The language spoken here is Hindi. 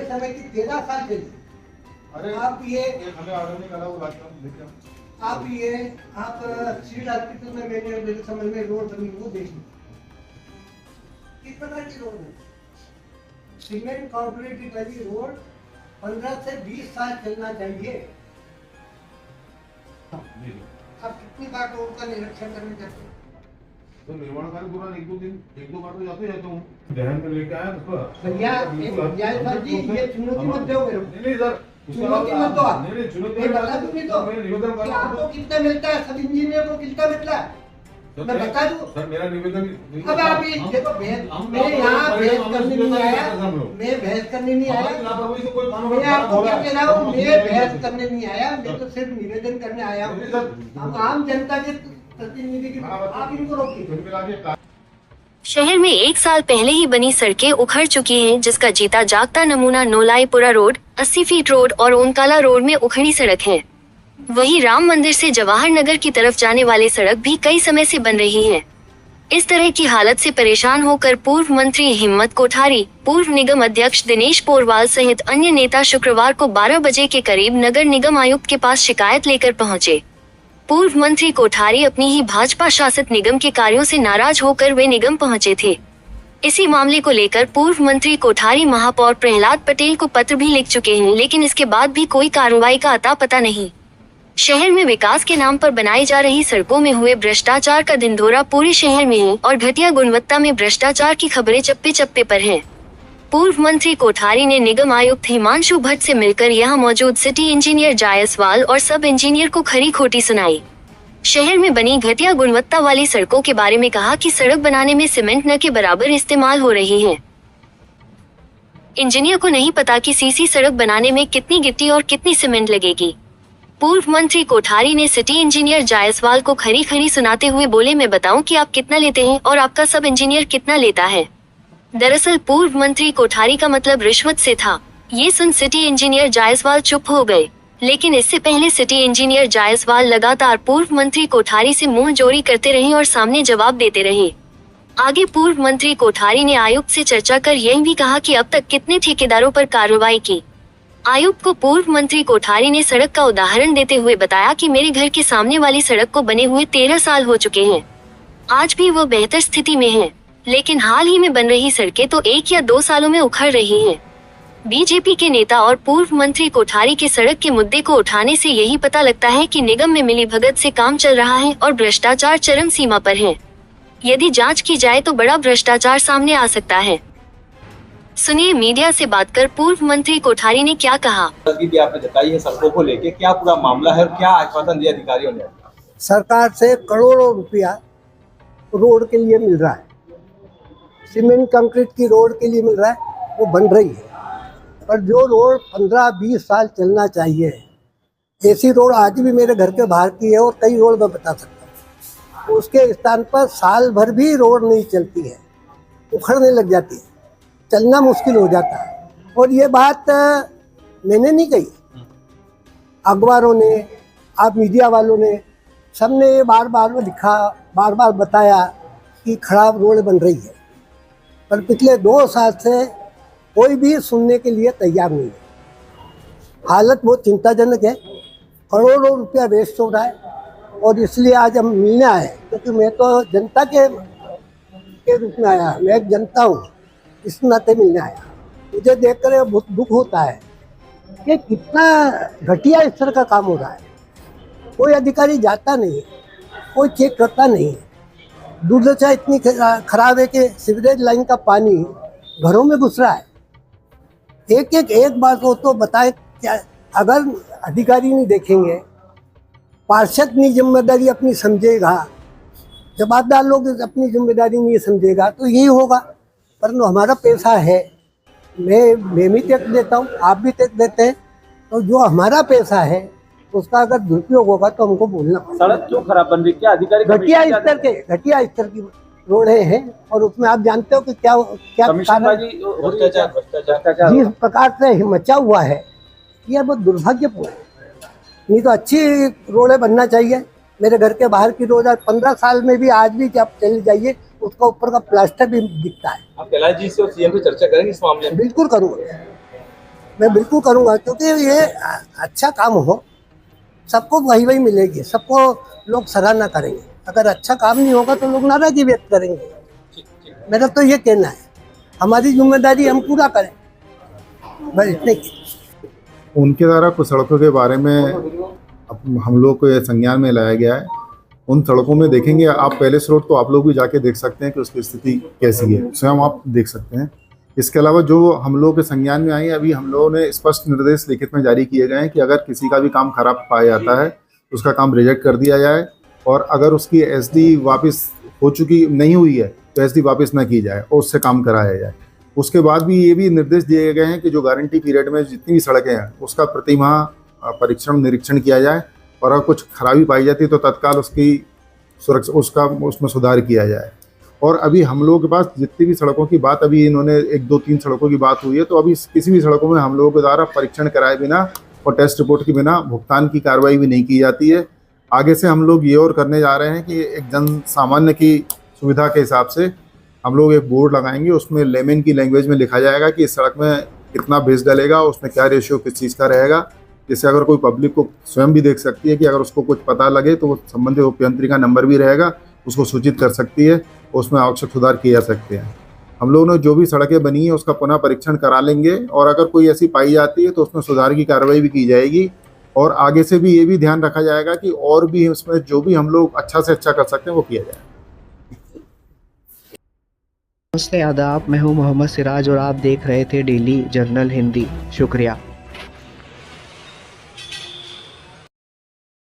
समय की 13 साल चली। अरे आप ये हमें ऑर्डर नहीं करा, वो आप सिविल हॉस्पिटल में मैंने मेरे समझ में रोड बनी वो देख ली, किस प्रकार की रोड है। सीमेंट कॉर्पोरेट की बनी रोड 15 से 20 साल चलना चाहिए। आप कितनी बार रोड का निरीक्षण करने जाते हैं? तो निर्माण कार्य पूरा एक दो बार तो जाते हूँ, ध्यान में लेके आया उसको। भैया सर जी, ये चुनौती मत दो मेरे को। नहीं सर, चुनौती मत दो आप। नहीं चुनौती मैं बता दूं नहीं तो मैं निवेदन कर रहा आपको कितना मिलता है, सब इंजीनियर को कितना मिलता है मैं बता दूं। सर मेरा निवेदन। अब आप ये देखो, मैं यहाँ बहस करने नहीं आया, मैं बहस करने नहीं आया, मैं आपको क्या कह रहा हूँ, मैं बहस करने नहीं आया, मैं तो सिर्फ निवेदन करने आया हूँ। हम आम जनता के प्रतिनिधि की, आप इनको रोकिए। शहर में 1 साल पहले ही बनी सड़कें उखड़ चुकी हैं, जिसका जीता जागता नमूना नोलाईपुरा रोड, 80 फीट रोड और ओनकाला रोड में उखड़ी सड़क है। वहीं राम मंदिर से जवाहर नगर की तरफ जाने वाली सड़क भी कई समय से बन रही है। इस तरह की हालत से परेशान होकर पूर्व मंत्री हिम्मत कोठारी, पूर्व निगम अध्यक्ष दिनेश पोरवाल सहित अन्य नेता शुक्रवार को 12 बजे के करीब नगर निगम आयुक्त के पास शिकायत लेकर पहुंचे। पूर्व मंत्री कोठारी अपनी ही भाजपा शासित निगम के कार्यों से नाराज होकर वे निगम पहुंचे थे। इसी मामले को लेकर पूर्व मंत्री कोठारी महापौर प्रहलाद पटेल को पत्र भी लिख चुके हैं, लेकिन इसके बाद भी कोई कार्रवाई का अता पता नहीं। शहर में विकास के नाम पर बनाई जा रही सड़कों में हुए भ्रष्टाचार का ढिंढोरा पूरे शहर में है और घटिया गुणवत्ता में भ्रष्टाचार की खबरें चप्पे चप्पे पर हैं। पूर्व मंत्री कोठारी ने निगम आयुक्त हिमांशु भट्ट से मिलकर यहां मौजूद सिटी इंजीनियर जायसवाल और सब इंजीनियर को खरी खोटी सुनाई। शहर में बनी घटिया गुणवत्ता वाली सड़कों के बारे में कहा कि सड़क बनाने में सीमेंट न के बराबर इस्तेमाल हो रही है। इंजीनियर को नहीं पता कि सीसी सड़क बनाने में कितनी गिट्टी और कितनी सीमेंट लगेगी। पूर्व मंत्री कोठारी ने सिटी इंजीनियर जायसवाल को खरी खरी सुनाते हुए बोले, मैं बताऊं कि आप कितना लेते हैं और आपका सब इंजीनियर कितना लेता है। दरअसल पूर्व मंत्री कोठारी का मतलब रिश्वत से था। ये सुन सिटी इंजीनियर जायसवाल चुप हो गए, लेकिन इससे पहले सिटी इंजीनियर जायसवाल लगातार पूर्व मंत्री कोठारी से मुंह जोरी करते रहे और सामने जवाब देते रहे। आगे पूर्व मंत्री कोठारी ने आयुक्त से चर्चा कर यह भी कहा कि अब तक कितने ठेकेदारों पर कार्रवाई की। आयुक्त को पूर्व मंत्री कोठारी ने सड़क का उदाहरण देते हुए बताया कि मेरे घर के सामने वाली सड़क को बने हुए 13 साल हो चुके हैं। आज भी वो बेहतर स्थिति में है, लेकिन हाल ही में बन रही सड़कें तो 1 या 2 सालों में उखड़ रही हैं। बीजेपी के नेता और पूर्व मंत्री कोठारी के सड़क के मुद्दे को उठाने से यही पता लगता है कि निगम में मिलीभगत से काम चल रहा है और भ्रष्टाचार चरम सीमा पर है। यदि जांच की जाए तो बड़ा भ्रष्टाचार सामने आ सकता है। सुनिए मीडिया से बात कर पूर्व मंत्री कोठारी ने क्या कहा। भी आपने जताई है सड़कों को लेके, क्या पूरा मामला है और क्या आश्वासन दिया अधिकारियों ने? सरकार से करोड़ों रुपया रोड के लिए मिल रहा है, सीमेंट कंक्रीट की रोड के लिए मिल रहा है, वो बन रही है। पर जो रोड 15-20 साल चलना चाहिए, ऐसी रोड आज भी मेरे घर के बाहर की है और कई रोड मैं बता सकता हूँ। उसके स्थान पर साल भर भी रोड नहीं चलती है, उखड़ने लग जाती है, चलना मुश्किल हो जाता है। और ये बात मैंने नहीं कही, अखबारों ने, आप मीडिया वालों ने, सबने ये बार बार लिखा, बार बार बताया कि खराब रोड बन रही है। पर पिछले 2 साल से कोई भी सुनने के लिए तैयार नहीं है। हालत बहुत चिंताजनक है, करोड़ों रुपया वेस्ट हो रहा है। और इसलिए आज हम मिलने आए, क्योंकि मैं तो जनता के रूप में आया, मैं एक जनता हूँ, इस नाते मिलने आया। मुझे देखकर बहुत दुख होता है कि कितना घटिया इस तरह का काम हो रहा है। कोई अधिकारी जाता नहीं है, कोई चेक करता नहीं है। दुर्दशा इतनी खराब है कि सीवरेज लाइन का पानी घरों में घुस रहा है। एक बात हो तो बताए, क्या अगर अधिकारी नहीं देखेंगे, पार्षद नहीं जिम्मेदारी अपनी समझेगा, जवाबदार लोग अपनी जिम्मेदारी नहीं समझेगा तो यही होगा। परंतु हमारा पैसा है, मैं भी टैक्स देता हूँ, आप भी टैक्स देते हैं, तो जो हमारा पैसा है उसका अगर दुरुपयोग होगा तो हमको बोलना पड़ेगा। सड़क क्यों खराब बन रही, क्या अधिकारी घटिया स्तर की रोडें हैं और उसमें आप जानते हो कि क्या जिस प्रकार से मचा हुआ है, यह बहुत दुर्भाग्यपूर्ण है। नहीं तो अच्छी रोडें बनना चाहिए। मेरे घर के बाहर की रोड 15 साल में भी आज भी आप चले जाइए, उसका ऊपर का प्लास्टर भी दिखता है। आप कैलाश जी से और सीएम से चर्चा करेंगे इस मामले में? बिल्कुल करूँगा। मैं बिल्कुल करूँगा, क्योंकि ये अच्छा काम हो, सबको वही मिलेगी, सबको लोग सराहना करेंगे। अगर अच्छा काम नहीं होगा तो लोग नाराजगी व्यक्त करेंगे। मेरा तो ये कहना है, हमारी जिम्मेदारी हम पूरा करें, बस इतने की। उनके द्वारा कुछ सड़कों के बारे में अब हम लोग को ये संज्ञान में लाया गया है। उन सड़कों में देखेंगे आप, पैलेस रोड तो आप लोग भी जाके देख सकते हैं कि उसकी स्थिति कैसी है, स्वयं आप देख सकते हैं। इसके अलावा जो हम लोगों के संज्ञान में आई है, अभी हम लोगों ने स्पष्ट निर्देश लिखित में जारी किए गए हैं कि अगर किसी का भी काम खराब पाया जाता है तो उसका काम रिजेक्ट कर दिया जाए, और अगर उसकी एसडी वापस हो चुकी नहीं हुई है तो एसडी वापस ना की जाए और उससे काम कराया जाए। उसके बाद भी ये भी निर्देश दिए गए हैं कि जो गारंटी पीरियड में जितनी भी सड़कें हैं उसका प्रतिमाह परीक्षण निरीक्षण किया जाए, और अगर कुछ खराबी पाई जाती है तो तत्काल उसकी सुरक्षा उसमें सुधार किया जाए। और अभी हम लोगों के पास जितनी भी सड़कों की बात, अभी इन्होंने 1-2-3 सड़कों की बात हुई है, तो अभी किसी भी सड़कों में हम लोगों के द्वारा परीक्षण कराए बिना और टेस्ट रिपोर्ट के बिना भुगतान की कार्रवाई भी नहीं की जाती है। आगे से हम लोग ये और करने जा रहे हैं कि एक जन सामान्य की सुविधा के हिसाब से हम लोग एक बोर्ड लगाएंगे, उसमें लेमन की लैंग्वेज में लिखा जाएगा कि इस सड़क में कितना बेस डलेगा, उसमें क्या रेशियो किस चीज़ का रहेगा, जिससे अगर कोई पब्लिक को स्वयं भी देख सकती है कि अगर उसको कुछ पता लगे तो वो संबंधित उपयंत्री का नंबर भी रहेगा, उसको सूचित कर सकती है, उसमें आवश्यक सुधार किए जा सकते हैं। हम लोगों ने जो भी सड़कें बनी है उसका पुनः परीक्षण करा लेंगे, और अगर कोई ऐसी पाई जाती है तो उसमें सुधार की कार्रवाई भी की जाएगी। और आगे से भी ये भी ध्यान रखा जाएगा कि और भी उसमें जो भी हम लोग अच्छा से अच्छा कर सकते हैं वो किया जाए। नमस्ते, आदाब। मैं हूं मोहम्मद सिराज और आप देख रहे थे डेली जर्नल हिंदी। शुक्रिया।